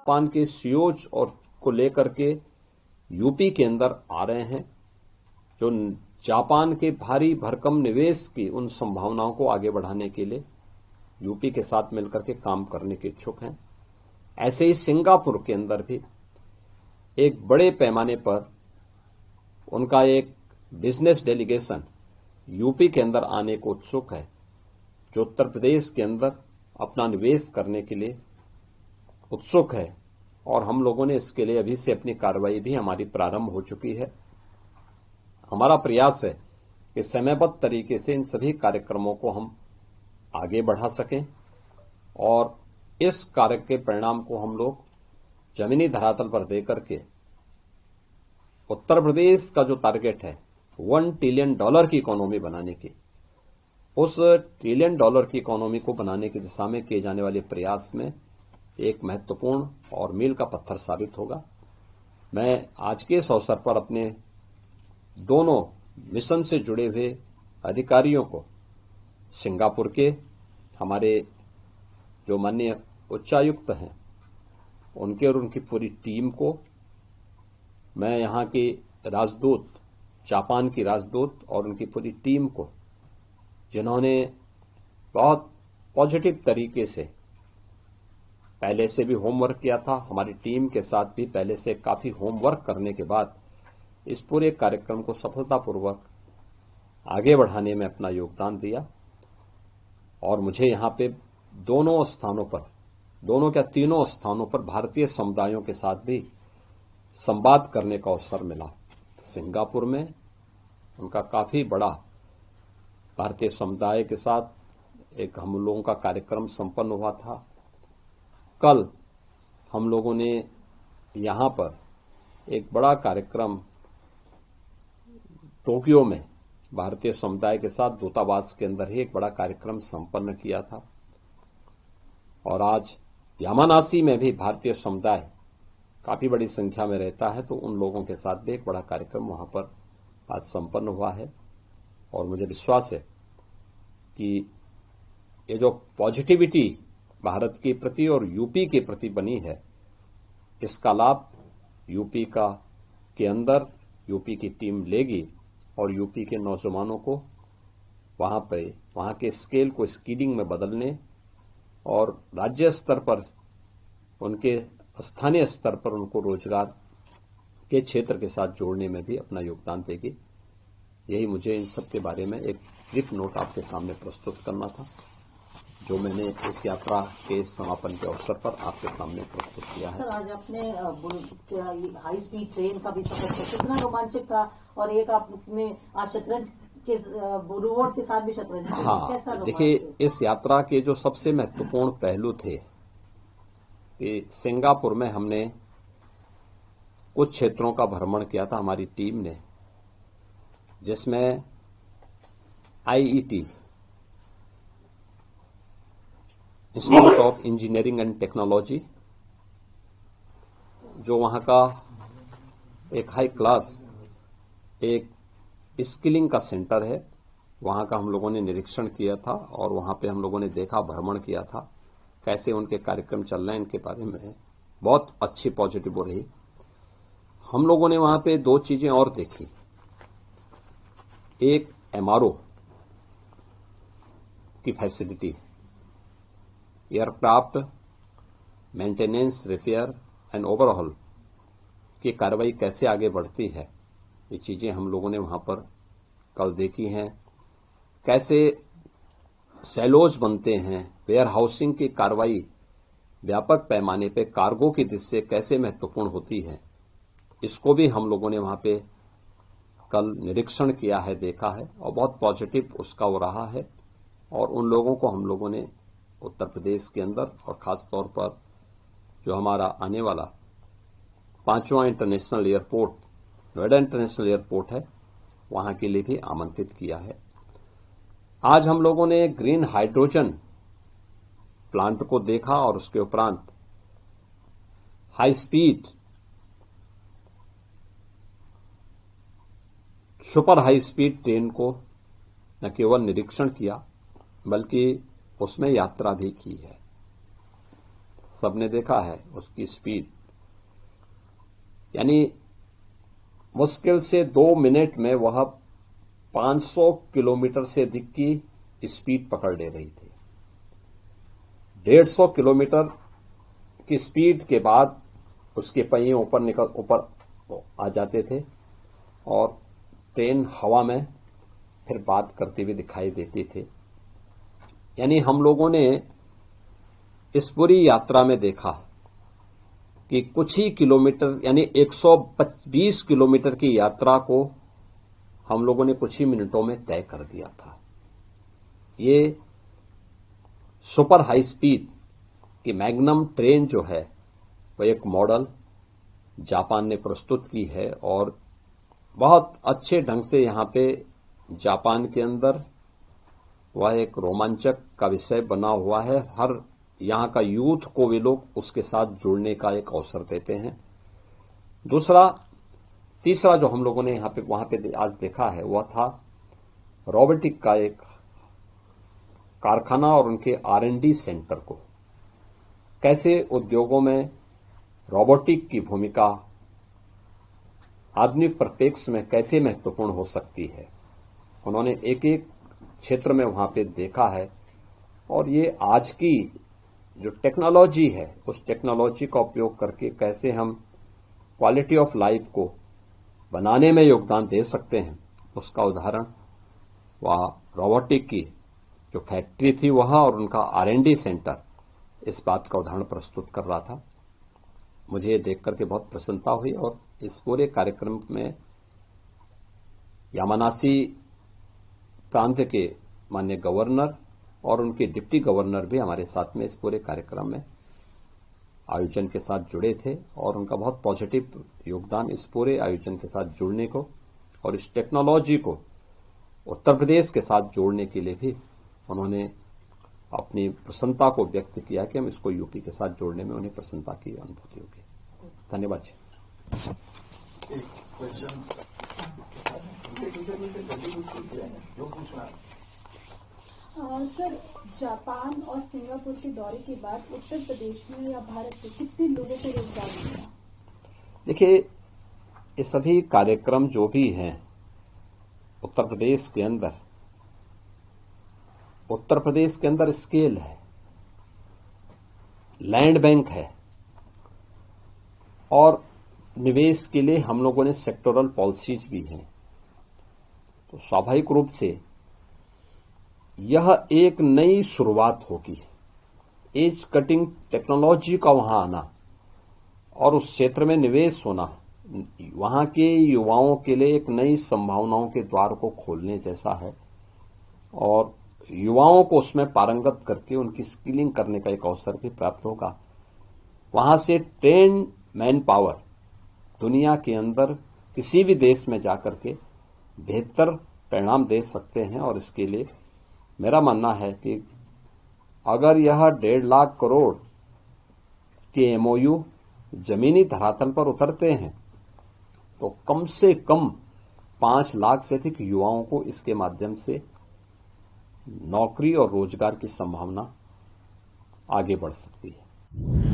Japan के CEOs और को लेकर के यूपी के अंदर आ रहे हैं, जो जापान के भारी भरकम निवेश की उन संभावनाओं को आगे बढ़ाने के लिए यूपी के साथ मिलकर के काम करने के इच्छुक हैं। ऐसे ही सिंगापुर के अंदर भी एक बड़े पैमाने पर उनका एक बिजनेस डेलीगेशन यूपी के अंदर आने को उत्सुक है, जो उत्तर प्रदेश के अंदर अपना निवेश करने के लिए उत्सुक है। और हम लोगों ने इसके लिए अभी से अपनी कार्रवाई भी हमारी प्रारंभ हो चुकी है। हमारा प्रयास है कि समयबद्ध तरीके से इन सभी कार्यक्रमों को हम आगे बढ़ा सकें और इस कार्य के परिणाम को हम लोग जमीनी धरातल पर देकर के उत्तर प्रदेश का जो टारगेट है $1 ट्रिलियन की इकोनॉमी बनाने की, उस $1 ट्रिलियन की इकोनॉमी को बनाने की दिशा में किए जाने वाले प्रयास में एक महत्वपूर्ण और मील का पत्थर साबित होगा। मैं आज के इस अवसर पर अपने दोनों मिशन से जुड़े हुए अधिकारियों को, सिंगापुर के हमारे जो माननीय उच्चायुक्त हैं उनके और उनकी पूरी टीम को, मैं यहाँ के राजदूत, जापान की राजदूत और उनकी पूरी टीम को, जिन्होंने बहुत पॉजिटिव तरीके से पहले से भी होमवर्क किया था, हमारी टीम के साथ भी पहले से काफी होमवर्क करने के बाद इस पूरे कार्यक्रम को सफलतापूर्वक आगे बढ़ाने में अपना योगदान दिया। और मुझे यहाँ पे दोनों स्थानों पर, दोनों क्या तीनों स्थानों पर भारतीय समुदायों के साथ भी संवाद करने का अवसर मिला। सिंगापुर में उनका काफी बड़ा भारतीय समुदाय के साथ एक हम लोगों का कार्यक्रम संपन्न हुआ था। कल हम लोगों ने यहाँ पर एक बड़ा कार्यक्रम टोक्यो में भारतीय समुदाय के साथ दूतावास के अंदर ही एक बड़ा कार्यक्रम संपन्न किया था। और आज यामानासी में भी भारतीय समुदाय काफी बड़ी संख्या में रहता है, तो उन लोगों के साथ भी एक बड़ा कार्यक्रम वहां पर आज संपन्न हुआ है। और मुझे विश्वास है कि ये जो पॉजिटिविटी भारत के प्रति और यूपी के प्रति बनी है, इसका लाभ यूपी के अंदर यूपी की टीम लेगी और यूपी के नौजवानों को वहां के स्केल को स्किलिंग में बदलने और राज्य स्तर पर, उनके स्थानीय स्तर पर उनको रोजगार के क्षेत्र के साथ जोड़ने में भी अपना योगदान देगी। यही मुझे इन सब के बारे में एक ब्रीफ नोट आपके सामने प्रस्तुत करना था, जो मैंने इस यात्रा के समापन के अवसर पर आपके सामने प्रस्तुत किया है। सर, आज आपने हाई स्पीड ट्रेन का भी सफर किया, कितना रोमांचक था। और एक आपने आज शतरंज के रोबोट के साथ भी शतरंज खेला। हाँ, देखिए, इस यात्रा के जो सबसे महत्वपूर्ण पहलू थे कि सिंगापुर में हमने कुछ क्षेत्रों का भ्रमण किया था हमारी टीम ने, जिसमें IET, institute of engineering and technology, जो वहां का एक हाई क्लास एक स्किलिंग का सेंटर है, वहां का हम लोगों ने निरीक्षण किया था। और वहां पे हम लोगों ने देखा, भ्रमण किया था, कैसे उनके कार्यक्रम चल रहे हैं, इनके बारे में बहुत अच्छी पॉजिटिव रही। हम लोगों ने वहां पे दो चीजें और देखी। एक एमआरओ की facility, aircraft maintenance, repair and overall की कार्रवाई कैसे आगे बढ़ती है, ये चीजें हम लोगों ने वहां पर कल देखी हैं। कैसे सैलोज बनते हैं, वेयर हाउसिंग की कार्रवाई व्यापक पैमाने पे कार्गो की दृष्टि से कैसे महत्वपूर्ण होती है, इसको भी हम लोगों ने वहां पे कल निरीक्षण किया है, देखा है, और बहुत पॉजिटिव उसका वो रहा है। और उन लोगों को हम लोगों ने उत्तर प्रदेश के अंदर और खास तौर पर जो हमारा आने वाला 5वां international airport, Noida international airport है, वहां के लिए भी आमंत्रित किया है। आज हम लोगों ने ग्रीन हाइड्रोजन प्लांट को देखा और उसके उपरांत high speed, super high speed train को न केवल निरीक्षण किया बल्कि उसमें यात्रा भी की है। सबने देखा है उसकी स्पीड, यानी मुश्किल से 2 मिनट में वह 500 किलोमीटर से अधिक की स्पीड पकड़ ले रही थी। 150 किलोमीटर की स्पीड के बाद उसके पहिए ऊपर आ जाते थे और ट्रेन हवा में फिर बात करते हुए दिखाई देते थे। यानी हम लोगों ने इस पूरी यात्रा में देखा कि कुछ ही किलोमीटर यानी 120 किलोमीटर की यात्रा को हम लोगों ने कुछ ही मिनटों में तय कर दिया था। ये सुपर हाई स्पीड की मैग्नम ट्रेन जो है वह एक मॉडल जापान ने प्रस्तुत की है और बहुत अच्छे ढंग से यहां पे जापान के अंदर वह एक रोमांचक का विषय बना हुआ है। हर यहां का यूथ को वे लोग उसके साथ जुड़ने का एक अवसर देते हैं। तीसरा जो हम लोगों ने वहां पे आज देखा है वह था रोबोटिक का एक कारखाना और उनके R&D सेंटर को। कैसे उद्योगों में रोबोटिक की भूमिका आधुनिक परिप्रेक्ष्य में कैसे महत्वपूर्ण हो सकती है, उन्होंने एक एक क्षेत्र में वहां पे देखा है। और ये आज की जो टेक्नोलॉजी है उस टेक्नोलॉजी का उपयोग करके कैसे हम क्वालिटी ऑफ लाइफ को बनाने में योगदान दे सकते हैं, उसका उदाहरण वह रोबोटिक की जो फैक्ट्री थी वह और उनका R&D सेंटर इस बात का उदाहरण प्रस्तुत कर रहा था। मुझे ये देख करके बहुत प्रसन्नता हुई और इस पूरे कार्यक्रम में यामानाशी प्रांत के माननीय गवर्नर और उनके डिप्टी गवर्नर भी हमारे साथ में इस पूरे कार्यक्रम में आयोजन के साथ जुड़े थे और उनका बहुत पॉजिटिव योगदान इस पूरे आयोजन के साथ जुड़ने को और इस टेक्नोलॉजी को उत्तर प्रदेश के साथ जोड़ने के लिए भी उन्होंने अपनी प्रसन्नता को व्यक्त किया कि हम इसको यूपी के साथ जोड़ने में उन्हें प्रसन्नता की अनुभूति होगी। धन्यवाद जी। सर, जापान और सिंगापुर के दौरे के बाद उत्तर प्रदेश में या भारत में कितने लोगों को रोजगार मिला? देखिए, ये सभी कार्यक्रम जो भी हैं उत्तर प्रदेश के अंदर स्केल है, लैंड बैंक है और निवेश के लिए हम लोगों ने सेक्टोरल पॉलिसीज भी हैं। तो स्वाभाविक रूप से यह एक नई शुरुआत होगी। एज कटिंग टेक्नोलॉजी का वहां आना और उस क्षेत्र में निवेश होना वहां के युवाओं के लिए एक नई संभावनाओं के द्वार को खोलने जैसा है और युवाओं को उसमें पारंगत करके उनकी स्किलिंग करने का एक अवसर भी प्राप्त होगा। वहां से ट्रेन मैन पावर दुनिया के अंदर किसी भी देश में जाकर के बेहतर परिणाम दे सकते हैं और इसके लिए मेरा मानना है कि अगर यह 1.5 लाख करोड़ के MOU जमीनी धरातल पर उतरते हैं तो कम से कम 5 लाख से अधिक युवाओं को इसके माध्यम से नौकरी और रोजगार की संभावना आगे बढ़ सकती है।